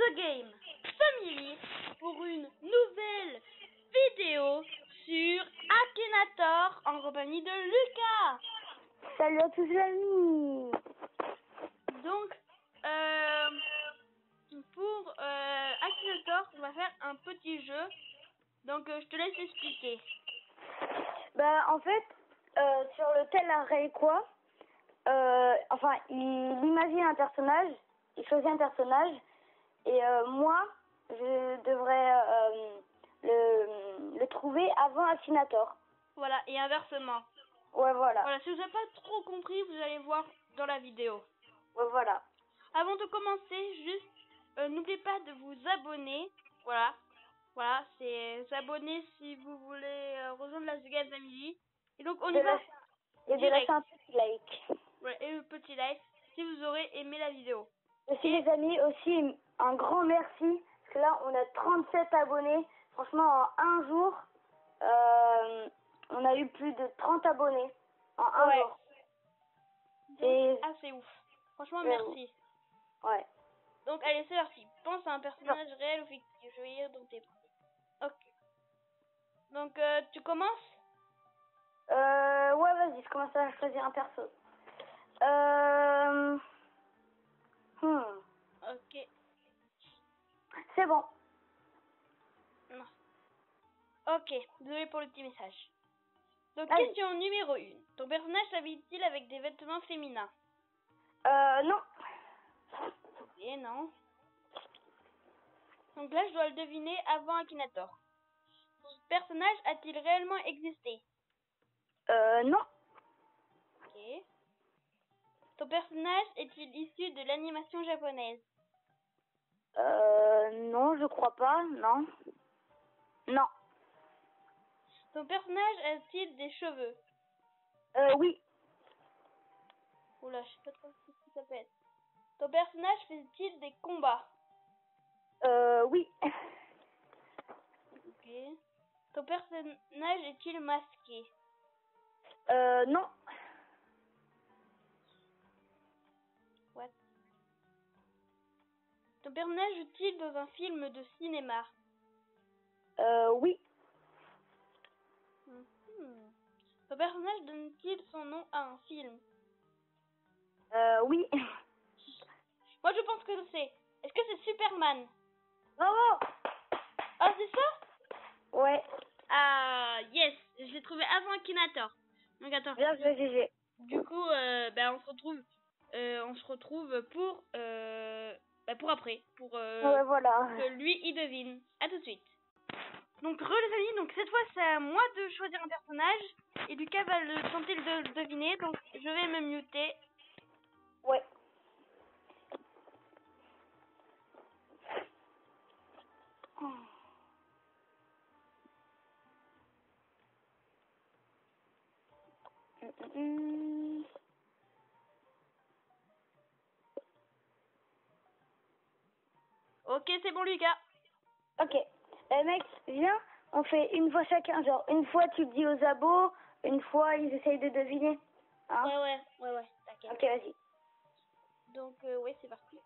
the Game Family pour une nouvelle vidéo sur Akinator en compagnie de Lucas. Salut à tous les amis. Donc, pour Akinator, on va faire un petit jeu. Donc, je te laisse expliquer. Bah, en fait, sur le tel array quoi, il imagine un personnage, il choisit un personnage, et moi, je devrais le trouver avant Akinator. Voilà, et inversement. Ouais, voilà. Voilà, si vous n'avez pas trop compris, vous allez voir dans la vidéo. Ouais, voilà. Avant de commencer, juste, n'oubliez pas de vous abonner. Voilà. Voilà, c'est s'abonner si vous voulez rejoindre la The Game Family. Et donc, on y va Et de direct. lâcher un petit like. Ouais, et le petit like si vous aurez aimé la vidéo. Aussi, les amis, aussi un grand merci. Parce que là, on a 37 abonnés. Franchement, en un jour, on a eu plus de 30 abonnés. En un Ouais. jour. Donc, c'est ouf. Franchement, Ouais. merci. Ouais. Donc, allez, c'est parti. Pense à un personnage réel ou fictif. Je vais lire dans tes pensées. Ok. Donc, tu commences? Ouais, vas-y, je commence à choisir un perso. Ok. C'est bon. Non. Ok, désolé pour le petit message. Donc, Allez. question numéro 1. Ton personnage s'habille-t-il avec des vêtements féminins? Non. Eh non. Donc là, je dois le deviner avant Akinator. Ton personnage a-t-il réellement existé? Non. Ok. Ton personnage est-il issu de l'animation japonaise? Non, je crois pas, non. Non. Ton personnage a-t-il des cheveux? Oui. Oula, je sais pas trop ce que ça peut être. Ton personnage fait-il des combats? Oui. Ok. Ton personnage est-il masqué? Non. What? Ton personnage joue-t-il dans un film de cinéma? Oui. Ton personnage donne-t-il son nom à un film? Oui. Moi, je pense que je sais. Est-ce que c'est Superman? Bravo. Ah, c'est ça? Ouais. Ah, yes, je l'ai trouvé avant Akinator. Donc attends. Bien joué, GG. Du coup, on se retrouve pour après, Ouais, voilà. que lui il devine. À tout de suite. Donc les amis, donc cette fois c'est à moi de choisir un personnage et Lucas va tenter de le deviner. Donc je vais me muter. Ouais. Ok, c'est bon Lucas. Ok. Mec, viens, on fait une fois chacun. Genre, une fois tu dis aux abos, une fois ils essayent de deviner. Hein? Ouais, t'inquiète. Ok, vas-y. Donc ouais, c'est parti.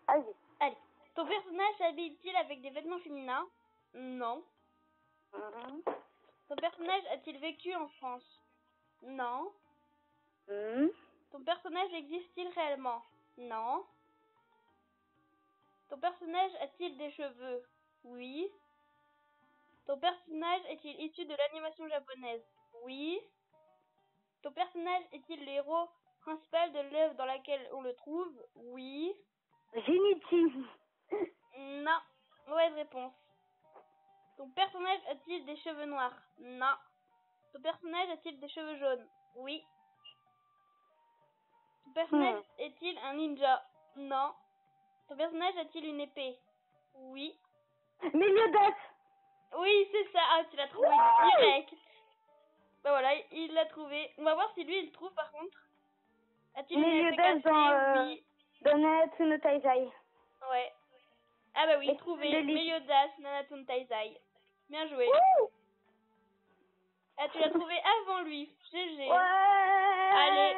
Vas-y. Allez. Ton personnage s'habille-t-il avec des vêtements féminins? Non. Ton personnage a-t-il vécu en France? Non. Ton personnage existe-t-il réellement? Non. Ton personnage a-t-il des cheveux? Oui. Ton personnage est-il issu de l'animation japonaise? Oui. Ton personnage est-il le héros principal de l'œuvre dans laquelle on le trouve? Oui. Genichi. Non. Mauvaise réponse. Ton personnage a-t-il des cheveux noirs? Non. Ton personnage a-t-il des cheveux jaunes? Oui. Ton personnage est-il un ninja? Non. Ton personnage a-t-il une épée? Oui. Meliodas. Oui, c'est ça. Ah, tu l'as trouvé direct. Bah voilà, il l'a trouvé. On va voir si lui, il le trouve par contre. A-t-il une épée Meliodas cassée? Oui. dans Nanatsu no Taizai. Ouais. Ah bah oui, Et trouvé. de l'île. Meliodas Nanatsu no Taizai. Bien joué. Ah, tu l'as trouvé avant lui. GG. Ouais. Allez.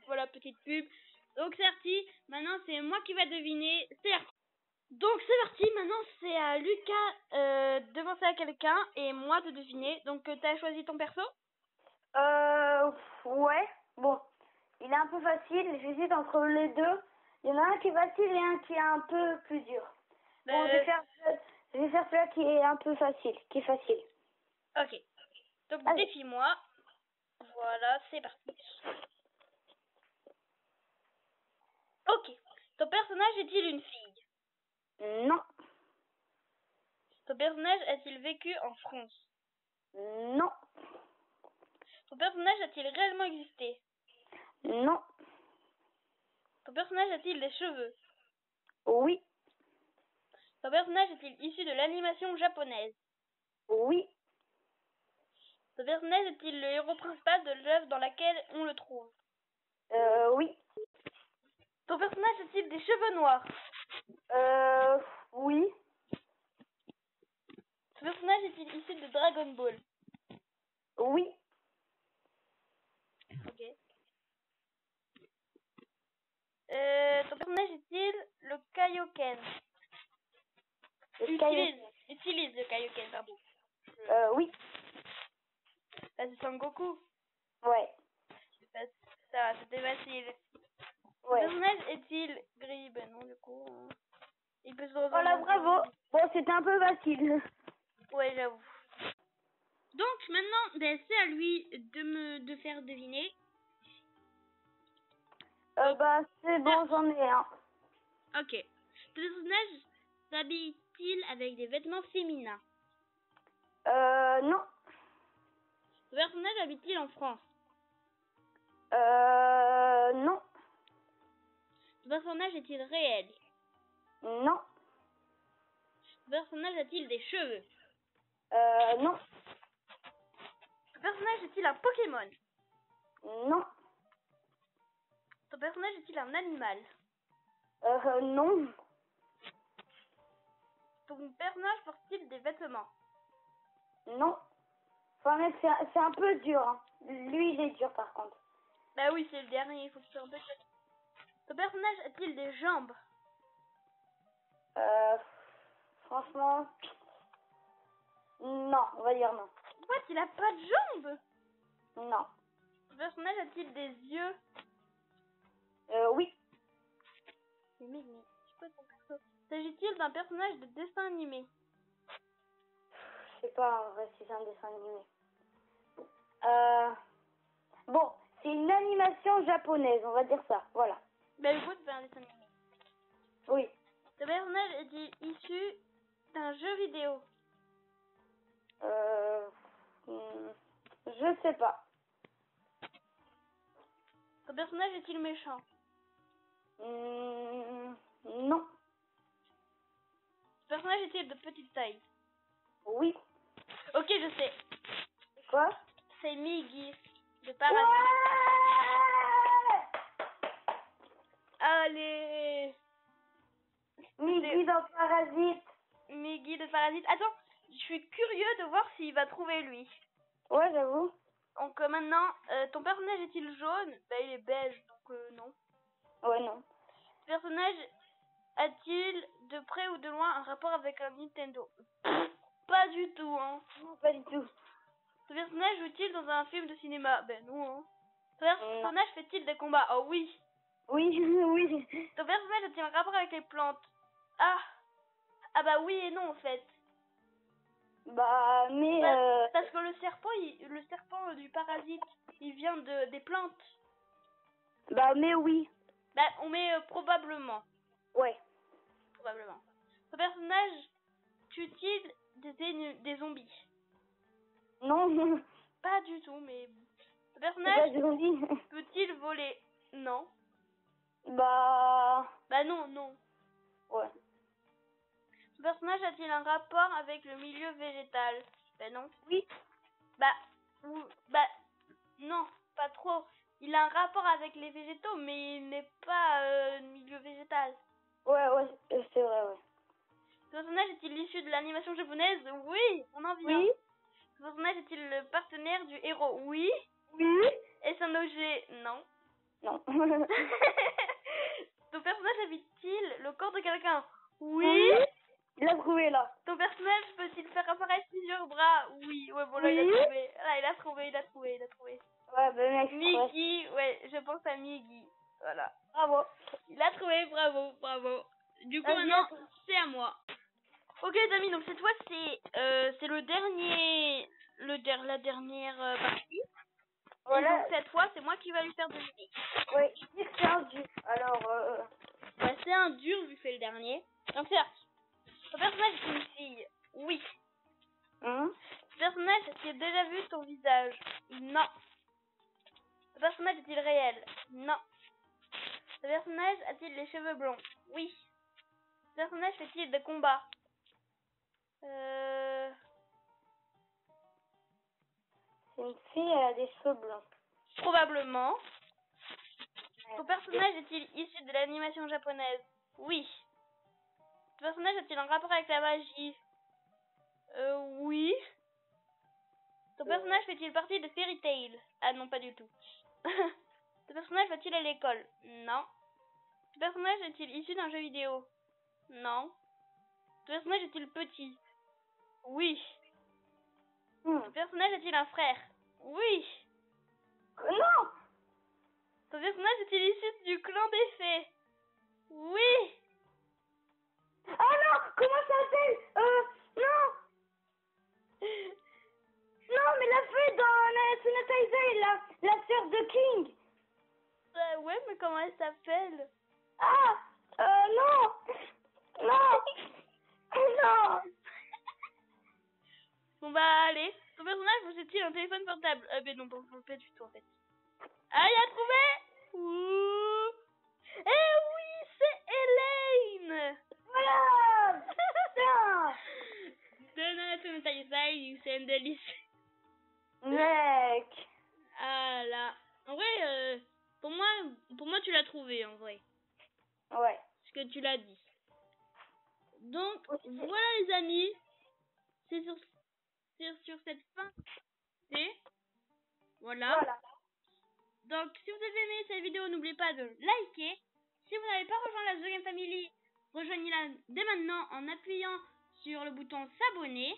Voilà, petite pub. Donc c'est parti. Maintenant c'est moi qui va deviner. C'est parti. Donc c'est parti. Maintenant c'est à Lucas de penser à quelqu'un et moi de deviner. Donc t'as choisi ton perso? Ouais. Bon, il est un peu facile. J'hésite entre les deux. Il y en a un qui est facile et un qui est un peu plus dur. Bon, je vais faire celui-là qui est un peu facile, qui est facile. Ok. Donc Allez. défie-moi. Voilà, c'est parti. Ok. Ton personnage est-il une fille? Non. Ton personnage a-t-il vécu en France? Non. Ton personnage a-t-il réellement existé? Non. Ton personnage a-t-il des cheveux? Oui. Ton personnage est-il issu de l'animation japonaise? Oui. Ton personnage est-il le héros principal de l'œuvre dans laquelle on le trouve? Oui. Ton personnage a-t-il des cheveux noirs? Oui. Ton personnage est-il issu de Dragon Ball? Oui. Ok. Ton personnage est-il le Kaioken? Utilise le Kaioken, pardon. Oui. Là, c'est Son Goku. Ouais. Ça, c'était facile. Ton Ouais. personnage est-il gris? Ben non, du coup. Il peut se Voilà, bravo. Bon, c'était un peu facile. Ouais, j'avoue. Donc, maintenant, ben, c'est à lui de faire deviner. Bah, c'est bon, j'en ai un. Ok. Ton personnage s'habille-t-il avec des vêtements féminins? Non. Ton personnage habite-t-il en France? Non. Ton personnage est-il réel? Non. Ton personnage a-t-il des cheveux? Non. Ton personnage est-il un Pokémon? Non. Ton personnage est-il un animal? Non. Ton personnage porte-t-il des vêtements? Non. Enfin, mec, c'est un peu dur, hein. Lui, il est dur, par contre. Bah oui, c'est le dernier, il faut que tu sois un peu... Ton personnage a-t-il des jambes? Franchement... Non, on va dire non. What, il a pas de jambes? Non. Ton personnage a-t-il des yeux? Oui. Mais c'est quoi ton perso? S'agit-il d'un personnage de dessin animé? Je sais pas, en vrai, si c'est un dessin animé. Bon, c'est une animation japonaise, on va dire ça, voilà. Bah le coup, c'est un dessin animé. Oui. Ton personnage est-il issu d'un jeu vidéo? Je sais pas. Ton personnage est-il méchant? Non. Ton personnage est-il de petite taille? Oui. Ok, je sais. Quoi? C'est Miggy de Parasite. Ouais. Allez! Miggy dans Parasite. Miggy de Parasite. Attends, je suis curieux de voir s'il va trouver lui. Ouais, j'avoue. Donc maintenant, ton personnage est-il jaune? Bah il est beige, donc non. Ouais, non. Ton personnage a-t-il de près ou de loin un rapport avec un Nintendo? Pas du tout, hein. Non, pas du tout. Ton personnage joue-t-il dans un film de cinéma? Ben non, hein. Ton personnage fait-il des combats? Oh oui. Oui, oui. Ton personnage a-t-il un rapport avec les plantes? Ah. Ah bah oui et non en fait. Bah, mais... Parce que le serpent du parasite, il vient des plantes. Bah, mais oui. Bah on met probablement. Ouais. Probablement. Ton personnage tue-t-il des zombies? Non. Pas du tout, mais... Ton C'est pas personnage joli. peut-il voler? Non. Bah... Bah non, non. Ouais. Ton personnage a-t-il un rapport avec le milieu végétal? Ben non. Oui. Bah non, pas trop. Il a un rapport avec les végétaux, mais il n'est pas milieu végétal. Ouais, c'est vrai, ouais. Ton personnage est-il issu de l'animation japonaise? Oui, on en vient. Oui. Ton personnage est-il le partenaire du héros? Oui. Oui. Est-ce un objet? Non. Non. Ton personnage habite-t-il le corps de quelqu'un? Oui. Il a trouvé là. Ton personnage peut-il faire apparaître plusieurs bras? Oui. Ouais, bon, là, Oui. il a trouvé. Là, il a trouvé. Ouais, ben mec, Miggy, ouais, je pense à Miggy. Voilà. bravo. Il a trouvé, bravo. Du coup, Vas-y, maintenant, à toi. c'est à moi. Ok, les amis, donc cette fois, c'est le dernier, la dernière partie. Voilà. Et donc, cette fois, c'est moi qui va lui faire deviner. Oui, il dit que c'est un dur. Alors, Ouais, c'est un dur vu que c'est le dernier. Donc, c'est parti. Ton personnage est une fille? Oui. hein? Ton personnage a-t-il déjà vu ton visage? Non. Ton personnage est-il réel? Non. Ton personnage a-t-il les cheveux blonds? Oui. Ton personnage fait-il des combats? C'est une fille, elle a des cheveux blancs. Probablement. Ton personnage est-il issu de l'animation japonaise? Oui. Ton personnage a-t-il un rapport avec la magie? Oui. Ton personnage fait-il partie de Fairy Tail? Ah non, pas du tout. Ton personnage va-t-il à l'école? Non. Ton personnage est-il issu d'un jeu vidéo? Non. Ton personnage est-il petit? Oui. Ton personnage a-t-il un frère? Oui. Non! Ton personnage est-il issu du clan des fées? Oui. Ah non! Comment ça s'appelle? Non! Non, mais la fée dans la Sonata Isai, la sœur de King! Ouais, mais comment elle s'appelle? Ah! Non! Non! Non! Bon bah allez, ton personnage possède-t-il un téléphone portable? Ben non, pas du tout en fait. Ah, il a trouvé! Ouh. Eh oui, c'est Elaine! Voilà! Putain! Donne ta taille, c'est un délice. Mec! Ah là. En vrai, pour moi tu l'as trouvé en vrai. Ouais. Ce que tu l'as dit. Donc, voilà les amis. C'est sur cette fin. Voilà. Donc, si vous avez aimé cette vidéo, n'oubliez pas de liker. Si vous n'avez pas rejoint la The Game Family, rejoignez-la dès maintenant en appuyant sur le bouton s'abonner,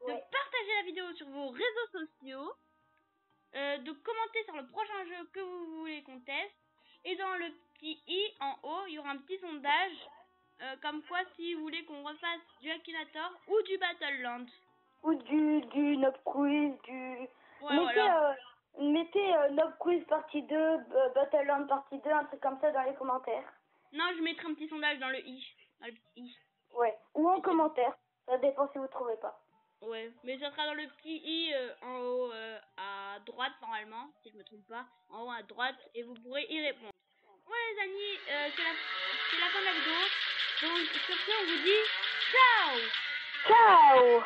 de partager la vidéo sur vos réseaux sociaux, de commenter sur le prochain jeu que vous voulez qu'on teste, et dans le petit i en haut, il y aura un petit sondage, comme quoi si vous voulez qu'on refasse du Akinator ou du Battleland. Ou du Nob Quiz, mettez Nob Quiz partie 2, Battleland partie 2, un truc comme ça dans les commentaires. Non, je mettrai un petit sondage dans le i. Dans le petit i. Ouais, ou en commentaire. Ça dépend si vous trouvez pas. Ouais, mais ça sera dans le petit i en haut à droite normalement, si je me trompe pas. En haut à droite et vous pourrez y répondre. Ouais les amis, c'est la fin de la vidéo. Donc sur ce, on vous dit ciao! Ciao!